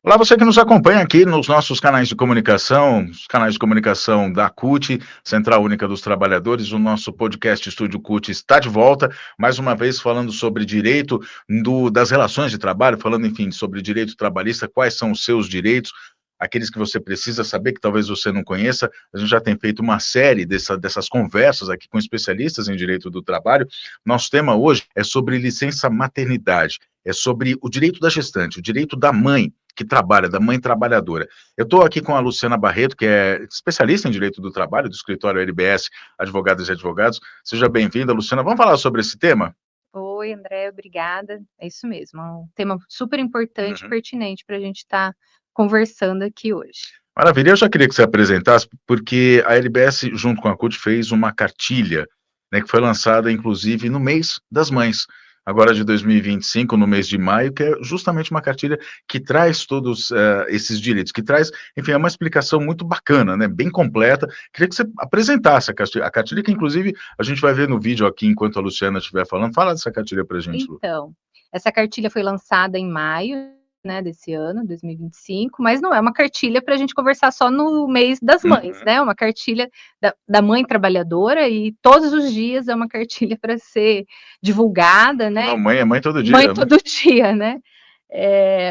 Olá, você que nos acompanha aqui nos nossos canais de comunicação, os canais de comunicação da CUT, Central Única dos Trabalhadores. O nosso podcast Estúdio CUT está de volta, mais uma vez falando sobre direito das relações de trabalho, falando, enfim, sobre direito trabalhista, quais são os seus direitos, aqueles que você precisa saber, que talvez você não conheça. A gente já tem feito uma série dessas conversas aqui com especialistas em direito do trabalho. Nosso tema hoje é sobre licença maternidade, é sobre o direito da gestante, o direito da mãe que trabalha, da mãe trabalhadora. Eu estou aqui com a Luciana Barreto, que é especialista em direito do trabalho, do escritório LBS Advogadas e Advogados. Seja bem-vinda, Luciana. Vamos falar sobre esse tema? Oi, André, obrigada. É isso mesmo, é um tema super importante e Uhum. pertinente para a gente estar conversando aqui hoje. Maravilha, eu já queria que você apresentasse, porque a LBS, junto com a CUT, fez uma cartilha, né, que foi lançada, inclusive, no mês das mães, agora de 2025, no mês de maio, que é justamente uma cartilha que traz todos esses direitos, que traz, enfim, é uma explicação muito bacana, né, bem completa. Queria que você apresentasse a cartilha que, Uhum. inclusive, a gente vai ver no vídeo aqui, enquanto a Luciana estiver falando. Fala dessa cartilha para a gente, Lu. Então, essa cartilha foi lançada em maio, né, desse ano, 2025, mas não é uma cartilha para a gente conversar só no mês das mães, Uhum. né? É uma cartilha da mãe trabalhadora e todos os dias é uma cartilha para ser divulgada, né? Não, mãe é mãe todo Mãe dia, né? todo dia, né?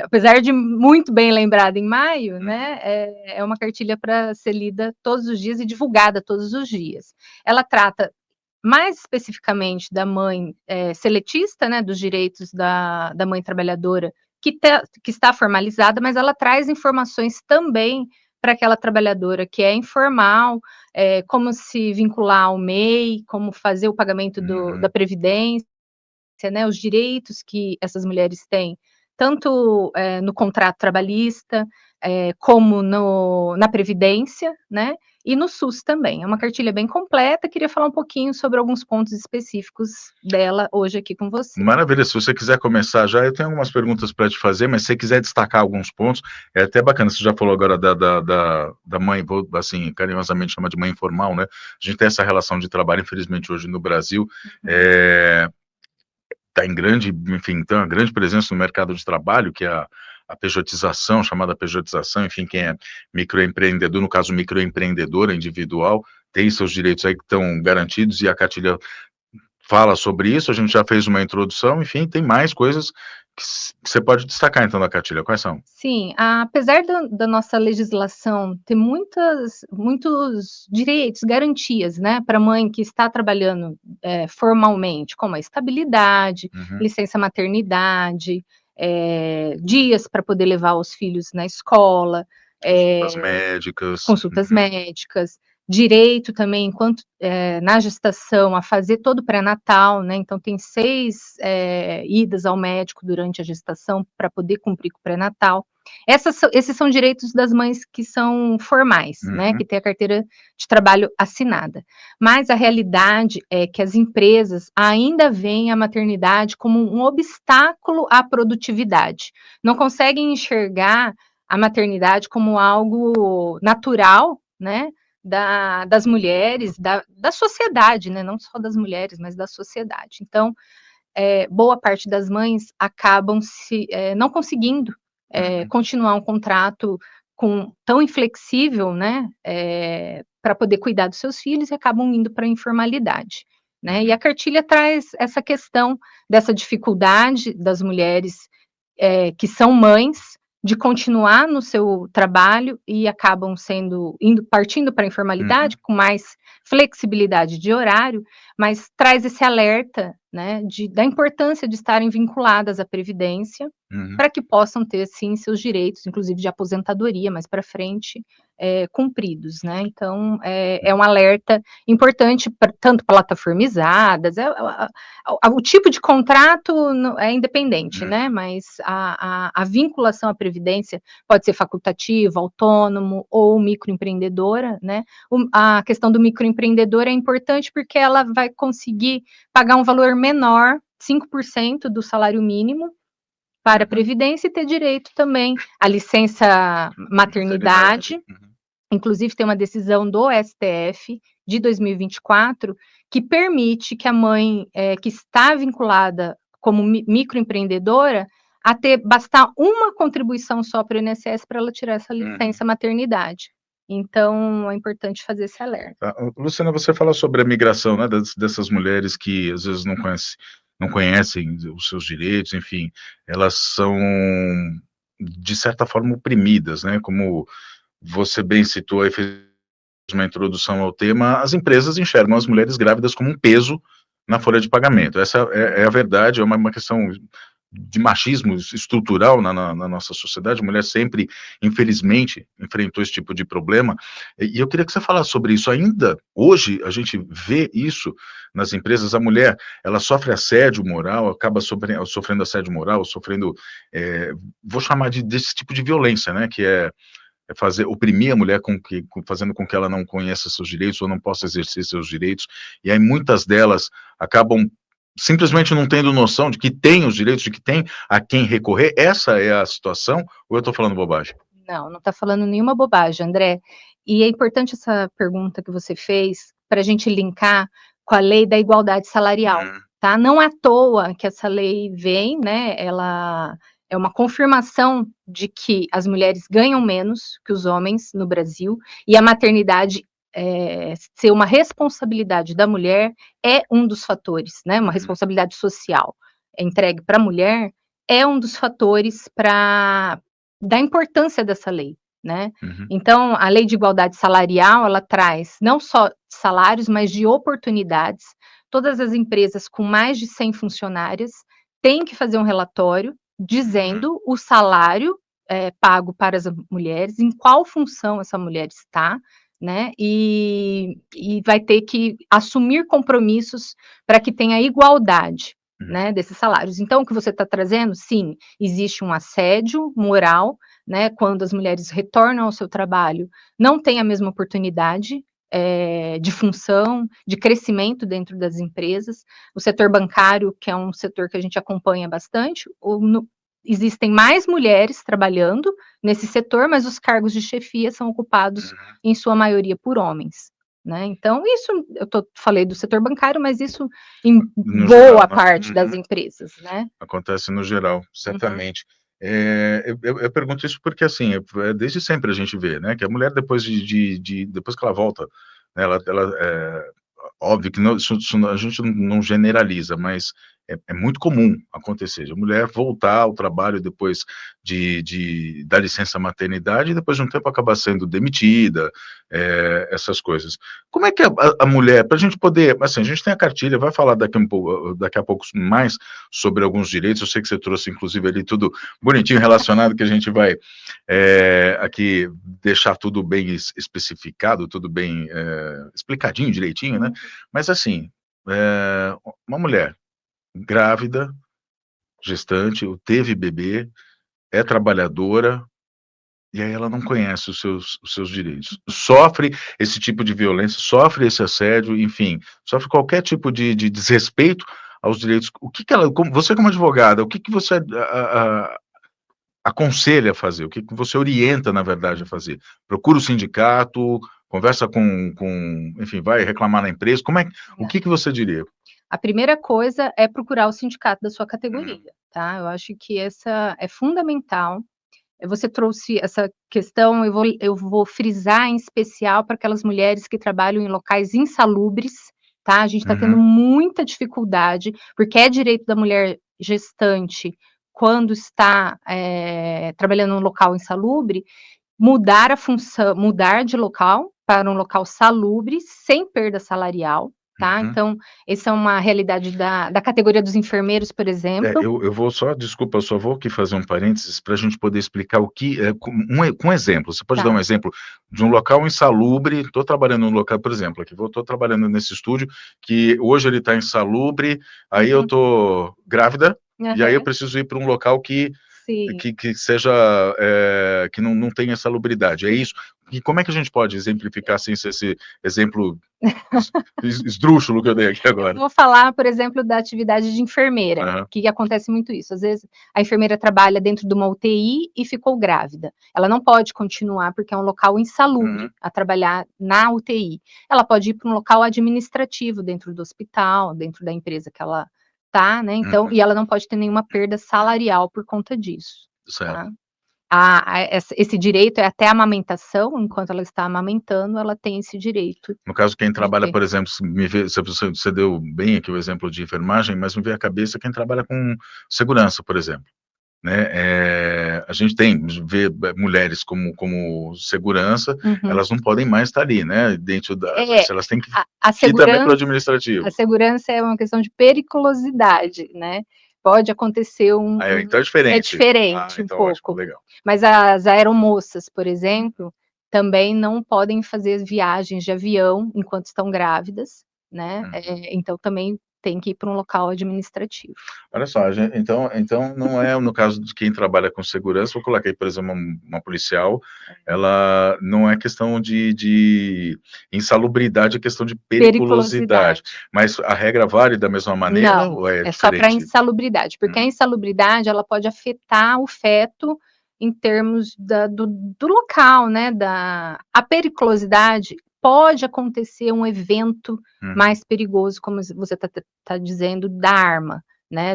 Apesar de muito bem lembrada em maio, Uhum. né, é uma cartilha para ser lida todos os dias e divulgada todos os dias. Ela trata mais especificamente da mãe seletista, né, dos direitos da mãe trabalhadora que está formalizada, mas ela traz informações também para aquela trabalhadora que é informal, como se vincular ao MEI, como fazer o pagamento da Uhum. previdência, né, os direitos que essas mulheres têm, tanto no contrato trabalhista, como na Previdência, né, e no SUS também. É uma cartilha bem completa, queria falar um pouquinho sobre alguns pontos específicos dela hoje aqui com você. Maravilha, se você quiser começar já, eu tenho algumas perguntas para te fazer, mas se você quiser destacar alguns pontos, é até bacana, você já falou agora da mãe, vou assim, carinhosamente chamar de mãe informal, né? A gente tem essa relação de trabalho, infelizmente, hoje no Brasil, Uhum. está em grande, enfim, tem uma grande presença no mercado de trabalho, que é a pejotização, chamada pejotização, enfim, quem é microempreendedor, no caso microempreendedora individual, tem seus direitos aí que estão garantidos e a cartilha fala sobre isso. A gente já fez uma introdução, enfim, tem mais coisas que você pode destacar então da cartilha, quais são? Sim, apesar da nossa legislação ter muitos direitos, garantias, né, para a mãe que está trabalhando formalmente, como a estabilidade, Uhum. licença maternidade, dias para poder levar os filhos na escola, Consultas eh, médicas. consultas Uhum. médicas, direito também, enquanto na gestação, a fazer todo o pré-natal, né? Então, tem 6 idas ao médico durante a gestação para poder cumprir com o pré-natal. Esses são direitos das mães que são formais, né? Que Uhum. tem a carteira de trabalho assinada. Mas a realidade é que as empresas ainda veem a maternidade como um obstáculo à produtividade. Não conseguem enxergar a maternidade como algo natural, né, das mulheres, da sociedade, né, não só das mulheres, mas da sociedade. Então, boa parte das mães acabam não conseguindo Uhum. continuar um contrato tão inflexível, né, para poder cuidar dos seus filhos e acabam indo para a informalidade. Né? E a Uhum. cartilha traz essa questão dessa dificuldade das mulheres que são mães, de continuar no seu trabalho e acabam partindo para a informalidade, Uhum. com mais flexibilidade de horário, mas traz esse alerta, né, da importância de estarem vinculadas à previdência, Uhum. para que possam ter, sim, seus direitos, inclusive de aposentadoria mais para frente, cumpridos, né. Então, é um alerta importante tanto plataformizadas, o tipo de contrato é independente, né, Uhum. mas a vinculação à previdência pode ser facultativa, autônomo ou microempreendedora, né. A questão do microempreendedor é importante porque ela vai conseguir pagar um valor menor, 5% do salário mínimo, para a Uhum. previdência e ter direito também à licença Maternidade. maternidade. Uhum. Inclusive tem uma decisão do STF de 2024 que permite que a mãe, que está vinculada como microempreendedora, a bastar uma contribuição só para o INSS para ela tirar essa Uhum. licença maternidade. Então, é importante fazer esse alerta. Tá. Luciana, você fala sobre a migração, né, dessas mulheres que às vezes não conhecem os seus direitos, enfim, elas são, de certa forma, oprimidas, né, como você bem citou aí, fez uma introdução ao tema, as empresas enxergam as mulheres grávidas como um peso na folha de pagamento. Essa é a verdade, é uma questão de machismo estrutural na nossa sociedade. A mulher sempre, infelizmente, enfrentou esse tipo de problema. E eu queria que você falasse sobre isso. Ainda hoje, a gente vê isso nas empresas. A mulher, ela sofre assédio moral, acaba sofrendo assédio moral, sofrendo, vou chamar desse tipo de violência, né, que é oprimir a mulher fazendo com que ela não conheça seus direitos ou não possa exercer seus direitos, e aí muitas delas acabam simplesmente não tendo noção de que tem os direitos, de que tem a quem recorrer. Essa é a situação, ou eu estou falando bobagem? Não está falando nenhuma bobagem, André. E é importante essa pergunta que você fez para a gente linkar com a lei da igualdade salarial, tá? Não à toa que essa lei vem, né? Ela é uma confirmação de que as mulheres ganham menos que os homens no Brasil e a maternidade ser uma responsabilidade da mulher é um dos fatores, né? Uma responsabilidade social entregue para a mulher é um dos fatores da importância dessa lei, né? Então, a lei de igualdade salarial, ela traz não só salários, mas de oportunidades. Todas as empresas com mais de 100 funcionárias têm que fazer um relatório dizendo o salário pago para as mulheres, em qual função essa mulher está, né? E vai ter que assumir compromissos para que tenha igualdade, né, desses salários. Então, o que você está trazendo, sim, existe um assédio moral, né, quando as mulheres retornam ao seu trabalho, não têm a mesma oportunidade de função, de crescimento dentro das empresas. O setor bancário, que é um setor que a gente acompanha bastante, existem mais mulheres trabalhando nesse setor, mas os cargos de chefia são ocupados, em sua maioria, por homens. Né? Então, isso, falei do setor bancário, mas isso em No boa geral, né? parte das empresas, né? Acontece no geral, certamente. Eu pergunto isso porque, assim, desde sempre a gente vê, né, que a mulher, depois depois que ela volta, né, óbvio que a gente não generaliza, mas é muito comum acontecer, de a mulher voltar ao trabalho depois da licença maternidade e depois de um tempo acabar sendo demitida, essas coisas. Como é que a mulher, para a gente poder, assim, a gente tem a cartilha, vai falar daqui a pouco mais sobre alguns direitos, eu sei que você trouxe, inclusive, ali tudo bonitinho relacionado, que a gente vai aqui deixar tudo bem especificado, tudo bem explicadinho, direitinho, né? Mas, assim, uma mulher grávida, gestante, ou teve bebê, é trabalhadora, e aí ela não conhece os seus direitos. Sofre esse tipo de violência, sofre esse assédio, enfim, sofre qualquer tipo de desrespeito aos direitos. O que ela, você como advogada, o que você aconselha a fazer? O que você orienta, na verdade, a fazer? Procura o sindicato, conversa enfim, vai reclamar na empresa, o que você diria? A primeira coisa é procurar o sindicato da sua categoria, tá? Eu acho que essa é fundamental. Você trouxe essa questão, eu vou frisar em especial para aquelas mulheres que trabalham em locais insalubres, tá? A gente está tendo muita dificuldade, porque é direito da mulher gestante, quando está trabalhando num local insalubre, mudar a função, mudar de local para um local salubre, sem perda salarial, tá? Então, essa é uma realidade da categoria dos enfermeiros, por exemplo. Eu vou só, desculpa, eu só vou aqui fazer um parênteses para a gente poder explicar o que, com exemplo, você pode dar um exemplo de um local insalubre, estou trabalhando num local, por exemplo, aqui, estou trabalhando nesse estúdio, que hoje ele está insalubre, aí eu estou grávida, e aí eu preciso ir para um local que seja, que não tenha salubridade, é isso? E como é que a gente pode exemplificar sem ser esse exemplo esdrúxulo que eu dei aqui agora? Vou falar, por exemplo, da atividade de enfermeira, que acontece muito isso. Às vezes, a enfermeira trabalha dentro de uma UTI e ficou grávida. Ela não pode continuar, porque é um local insalubre, a trabalhar na UTI. Ela pode ir para um local administrativo dentro do hospital, dentro da empresa que ela tá, né, então e ela não pode ter nenhuma perda salarial por conta disso, Certo. tá. Esse direito é até a amamentação, enquanto ela está amamentando, ela tem esse direito No caso, quem de trabalha, ter. por exemplo, se me vê, se você deu bem aqui o exemplo de enfermagem, mas me veio à cabeça quem trabalha com segurança, por exemplo, né, a gente vê mulheres como segurança, Uhum. elas não podem mais estar ali, né, dentro da, É, se elas têm que a ir também para o segurança a administrativo. segurança é uma questão de periculosidade, né, pode acontecer Ah, então é é diferente. Ah, diferente um então ótimo, pouco, legal. mas as aeromoças, por exemplo, também não podem fazer viagens de avião enquanto estão grávidas, né, então também tem que ir para um local administrativo. Olha só, então não é no caso de quem trabalha com segurança, vou colocar aí, por exemplo, uma policial, ela não é questão de insalubridade, é questão de periculosidade, Periculosidade. mas a regra vale da mesma maneira Não, ou é é só para diferente? insalubridade, porque a insalubridade ela pode afetar o feto em termos do local, né, a periculosidade pode acontecer um evento Uhum, mais perigoso, como você tá dizendo, da arma, né,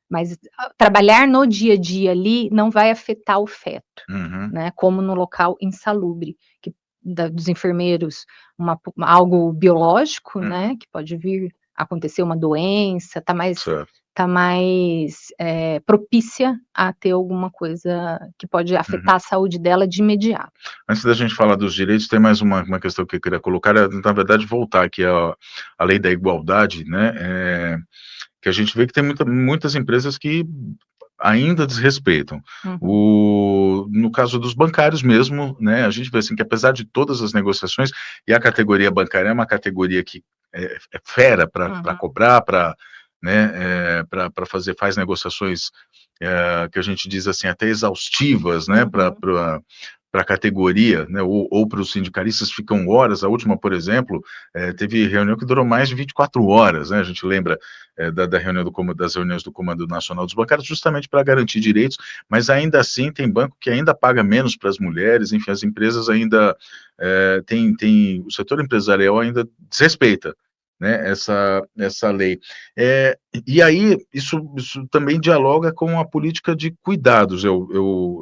mas trabalhar no dia a dia ali não vai afetar o feto, uhum, né, como no local insalubre, que dos enfermeiros, algo biológico, uhum, né, que pode vir a acontecer uma doença, certo. tá mais, propícia a ter alguma coisa que pode Uhum. afetar a saúde dela de imediato. Antes da gente falar dos direitos, tem mais uma questão que eu queria colocar, na verdade voltar aqui à lei da igualdade, né, que a gente vê que tem muitas empresas que ainda desrespeitam. Uhum, No caso dos bancários mesmo, né, a gente vê assim que apesar de todas as negociações, e a categoria bancária é uma categoria que é fera para uhum, cobrar, para, né, para fazer, faz negociações que a gente diz assim, até exaustivas, né, uhum. para a categoria, né, ou para os sindicalistas ficam horas, a última, por exemplo, teve reunião que durou mais de 24 horas, né, a gente lembra da reunião das reuniões do Comando Nacional dos Bancários, justamente para garantir direitos, mas ainda assim tem banco que ainda paga menos para as mulheres, enfim, as empresas ainda, o setor empresarial ainda desrespeita, né, essa lei. E aí, isso também dialoga com a política de cuidados, eu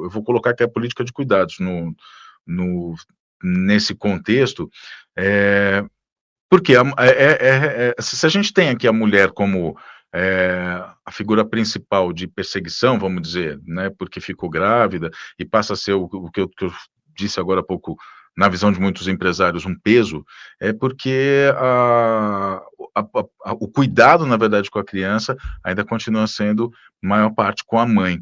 vou colocar aqui a política de cuidados no, nesse contexto, porque se a gente tem aqui a mulher como a figura principal de perseguição, vamos dizer, né, porque ficou grávida e passa a ser o que eu disse agora há pouco, na visão de muitos empresários, um peso, é porque o cuidado, na verdade, com a criança ainda continua sendo maior parte com a mãe.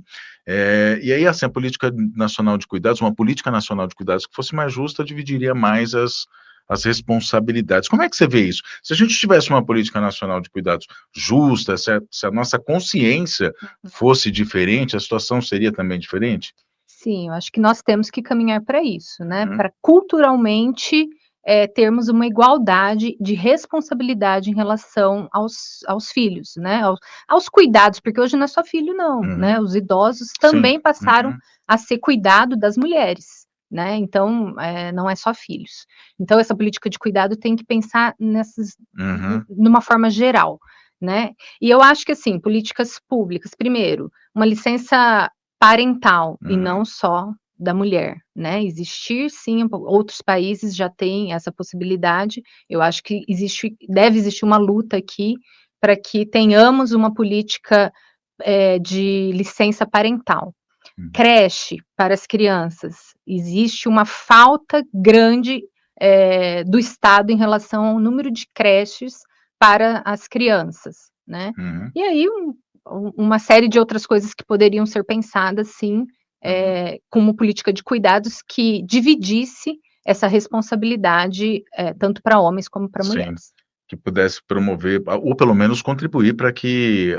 E aí, assim, a política nacional de cuidados, uma política nacional de cuidados que fosse mais justa, dividiria mais as responsabilidades. Como é que você vê isso? Se a gente tivesse uma política nacional de cuidados justa, se a nossa consciência fosse diferente, a situação seria também diferente? Sim, eu acho que nós temos que caminhar para isso, né, Uhum, para culturalmente, termos uma igualdade de responsabilidade em relação aos filhos, né, aos cuidados, porque hoje não é só filho não, uhum, né, os idosos sim, também passaram uhum, a ser cuidado das mulheres, né, então, não é só filhos. Então essa política de cuidado tem que pensar uhum, numa forma geral, né. E eu acho que, assim, políticas públicas, primeiro, uma licença parental e uhum, não só da mulher, né, existir sim, outros países já têm essa possibilidade, eu acho que deve existir uma luta aqui para que tenhamos uma política, de licença parental. uhum, Creche para as crianças, existe uma falta grande, do Estado em relação ao número de creches para as crianças, né. uhum, E aí uma série de outras coisas que poderiam ser pensadas sim, uhum. como política de cuidados que dividisse essa responsabilidade, tanto para homens como para Sim, mulheres. que pudesse promover, ou pelo menos contribuir para que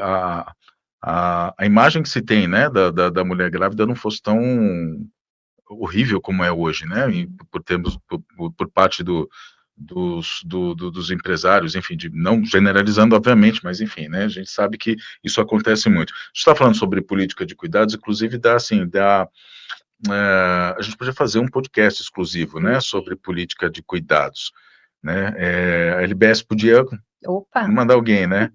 a imagem que se tem, né, da mulher grávida não fosse tão horrível como é hoje, né, e Sim. por parte dos empresários, enfim, não generalizando, obviamente, mas enfim, né, a gente sabe que isso acontece muito. A gente está falando sobre política de cuidados, inclusive a gente podia fazer um podcast exclusivo, né, Sim. sobre política de cuidados, né, a LBS podia Opa, mandar alguém, né,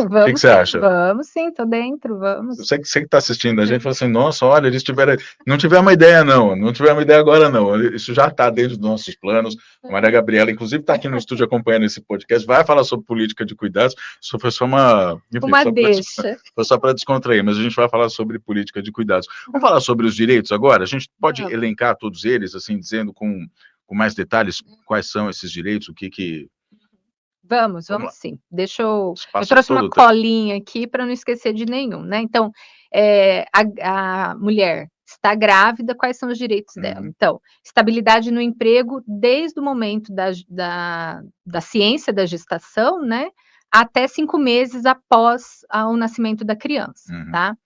O que Vamos você sim, acha? vamos sim, tô dentro, vamos. Você que está assistindo a gente fala assim, nossa, olha, eles tiveram. Não tivemos uma ideia, não tivemos uma ideia agora, não. Isso já está dentro dos nossos planos. A Maria Gabriela, inclusive, está aqui no estúdio acompanhando esse podcast, vai falar sobre política de cuidados. Isso foi só uma. Enfim, Uma deixa. foi só para descontrair, mas a gente vai falar sobre política de cuidados. Vamos falar sobre os direitos agora? A gente pode elencar todos eles, assim, dizendo com mais detalhes quais são esses direitos, o que. Vamos Vamos lá. sim. Deixa eu Espaço trouxe uma todo teu. colinha aqui para não esquecer de nenhum, né. Então, a mulher está grávida, quais são os direitos dela? Então, estabilidade no emprego desde o momento da ciência da gestação, né, até 5 meses após o nascimento da criança, tá.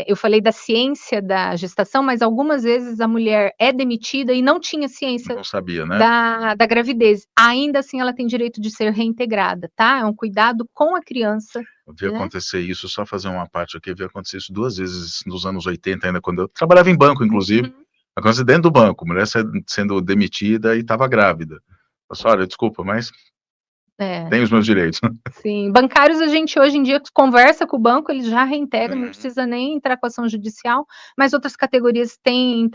Eu falei da ciência da gestação, mas algumas vezes a mulher é demitida e não tinha ciência Não sabia, né? da gravidez. Ainda assim, ela tem direito de ser reintegrada, tá? É um cuidado com a criança, Eu vi né? acontecer isso, só fazer uma parte aqui, eu vi acontecer isso 2 vezes nos anos 80 ainda, quando eu trabalhava em banco, inclusive. Aconteceu dentro do banco, mulher sendo demitida e estava grávida. Eu falei, olha, desculpa, mas É, tem os meus direitos. sim. Bancários, a gente hoje em dia conversa com o banco, eles já reintegram, não precisa nem entrar com ação judicial, mas outras categorias têm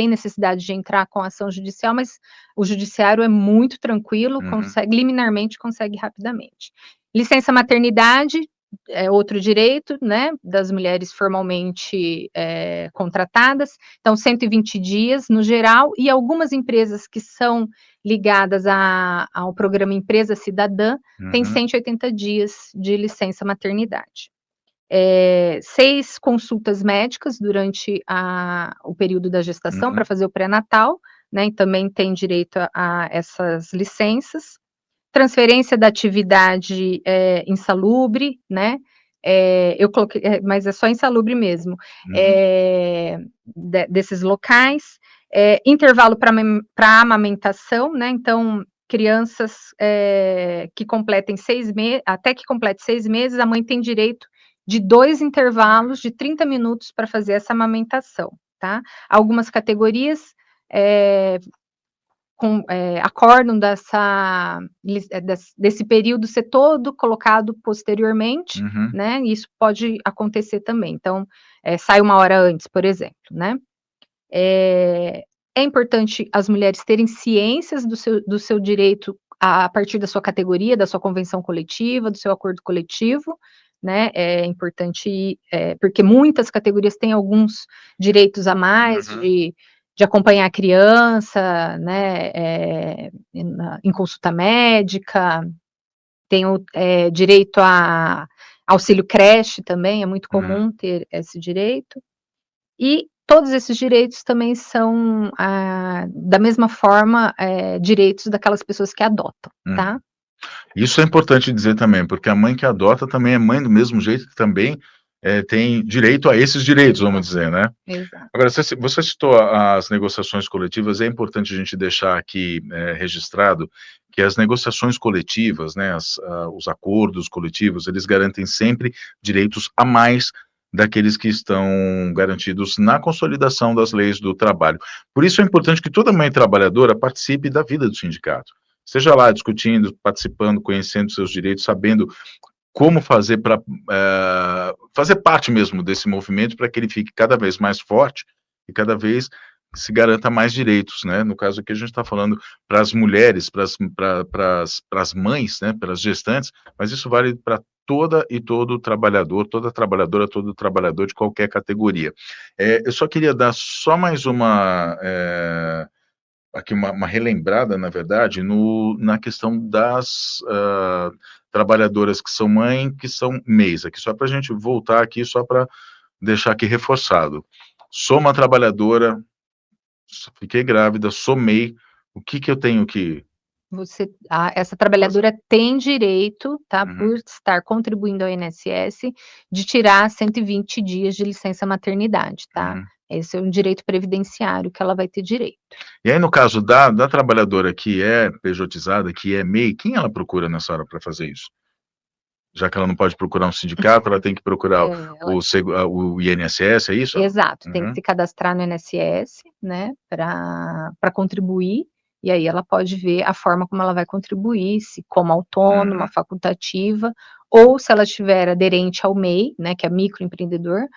necessidade de entrar com ação judicial, mas o judiciário é muito tranquilo, consegue liminarmente, consegue rapidamente. Licença maternidade é outro direito, né, das mulheres formalmente contratadas, então 120 dias no geral, e algumas empresas que são ligadas ao programa Empresa Cidadã, tem 180 dias de licença maternidade. 6 consultas médicas durante o período da gestação para fazer o pré-natal, né, e também tem direito a essas licenças. Transferência da atividade insalubre, né, eu coloquei, mas é só insalubre mesmo, desses locais. Intervalo para amamentação, né, então crianças que completem 6 meses, até que complete 6 meses, a mãe tem direito de 2 intervalos de 30 minutos para fazer essa amamentação, tá. Algumas categorias acordam desse período ser todo colocado posteriormente, né, e isso pode acontecer também. Então, sai 1 hora antes, por exemplo, né. É importante as mulheres terem ciências do seu direito a partir da sua categoria, da sua convenção coletiva, do seu acordo coletivo, né, é importante, porque muitas categorias têm alguns direitos a mais de acompanhar a criança, né, em consulta médica, tem o direito a auxílio creche também, é muito comum ter esse direito. E todos esses direitos também são, da mesma forma, direitos daquelas pessoas que adotam, tá? Isso é importante dizer também, porque a mãe que adota também é mãe do mesmo jeito que também tem direito a esses direitos, vamos dizer, né? Exato. Agora, você citou as negociações coletivas, é importante a gente deixar aqui registrado que as negociações coletivas, né, os acordos coletivos, eles garantem sempre direitos a mais daqueles que estão garantidos na consolidação das leis do trabalho. Por isso é importante que toda mãe trabalhadora participe da vida do sindicato. Esteja lá discutindo, participando, conhecendo seus direitos, sabendo como fazer para fazer parte mesmo desse movimento para que ele fique cada vez mais forte e cada vez se garanta mais direitos, né? No caso aqui a gente está falando para as mulheres, para as mães, né? Para as gestantes, mas isso vale para toda e todo trabalhador, toda trabalhadora, todo trabalhador de qualquer categoria. Eu só queria dar só mais aqui uma relembrada, na verdade, na questão das trabalhadoras que são mãe, que são MEIs, aqui só para a gente voltar aqui, só para deixar aqui reforçado. Sou uma trabalhadora, fiquei grávida, sou MEI, o que eu tenho que Essa trabalhadora tem direito, tá, por estar contribuindo ao INSS, de tirar 120 dias de licença maternidade, tá? Esse é um direito previdenciário que ela vai ter direito. E aí, no caso da trabalhadora que é pejotizada, que é MEI, quem ela procura nessa hora para fazer isso? Já que ela não pode procurar um sindicato, ela tem que procurar o INSS, é isso? Exato, tem que se cadastrar no INSS, né, para contribuir, e aí ela pode ver a forma como ela vai contribuir, se como autônoma, facultativa, ou se ela estiver aderente ao MEI, né, que é microempreendedor,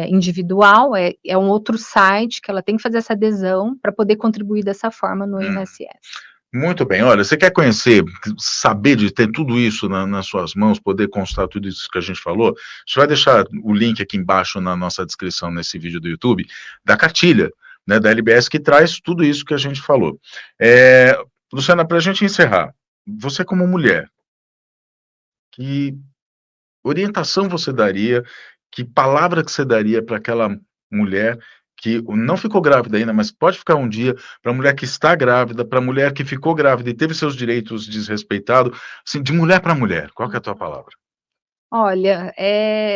individual, é um outro site que ela tem que fazer essa adesão para poder contribuir dessa forma no INSS. Muito bem, olha, você quer conhecer, saber de ter tudo isso nas suas mãos, poder constar tudo isso que a gente falou? A gente vai deixar o link aqui embaixo na nossa descrição nesse vídeo do YouTube, da cartilha, né, da LBS, que traz tudo isso que a gente falou. Luciana, para a gente encerrar, você como mulher, que orientação você daria, que palavra que você daria para aquela mulher que não ficou grávida ainda, mas pode ficar um dia, para a mulher que está grávida, para a mulher que ficou grávida e teve seus direitos desrespeitados, assim, de mulher para mulher, qual que é a tua palavra? Olha,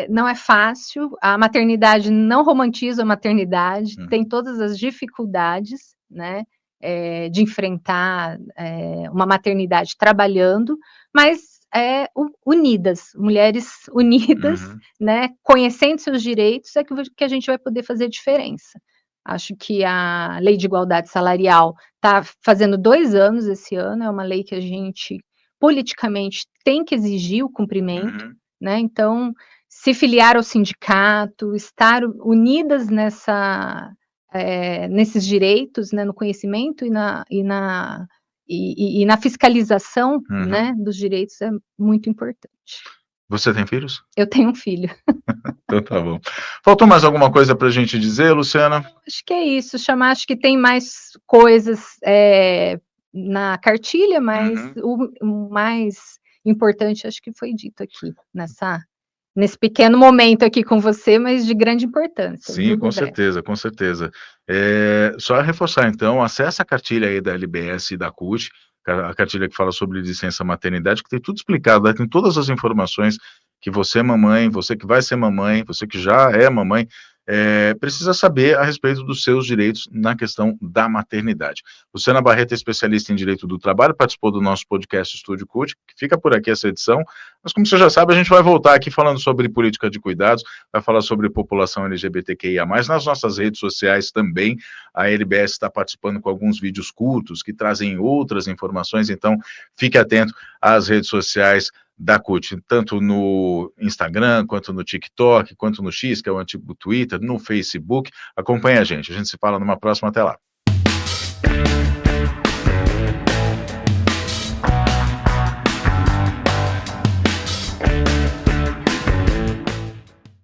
não é fácil, a maternidade não romantiza a maternidade, tem todas as dificuldades, né, de enfrentar, uma maternidade trabalhando, mas, unidas, mulheres unidas, né, conhecendo seus direitos, é que a gente vai poder fazer diferença. Acho que a Lei de Igualdade Salarial está fazendo 2 anos esse ano, é uma lei que a gente, politicamente, tem que exigir o cumprimento, né, então, se filiar ao sindicato, estar unidas nesses direitos, né, no conhecimento e na fiscalização, né, dos direitos é muito importante. Você tem filhos? Eu tenho um filho. Então tá bom. Faltou mais alguma coisa para a gente dizer, Luciana? Acho que é isso, acho que tem mais coisas, na cartilha, mas o mais importante acho que foi dito aqui, nesse pequeno momento aqui com você, mas de grande importância, Sim, viu, com André? certeza, com certeza. Só reforçar então, acessa a cartilha aí da LBS e da CUT, a cartilha que fala sobre licença maternidade, que tem tudo explicado, né, tem todas as informações que você mamãe, você que vai ser mamãe, você que já é mamãe, precisa saber a respeito dos seus direitos na questão da maternidade. Luciana Barreto é especialista em direito do trabalho, participou do nosso podcast Estúdio CUT, que fica por aqui essa edição, mas como você já sabe, a gente vai voltar aqui falando sobre política de cuidados, vai falar sobre população LGBTQIA+, nas nossas redes sociais também, a LBS está participando com alguns vídeos curtos que trazem outras informações, então fique atento às redes sociais da CUT, tanto no Instagram, quanto no TikTok, quanto no X, que é o antigo Twitter, no Facebook, acompanhe a gente se fala numa próxima, até lá.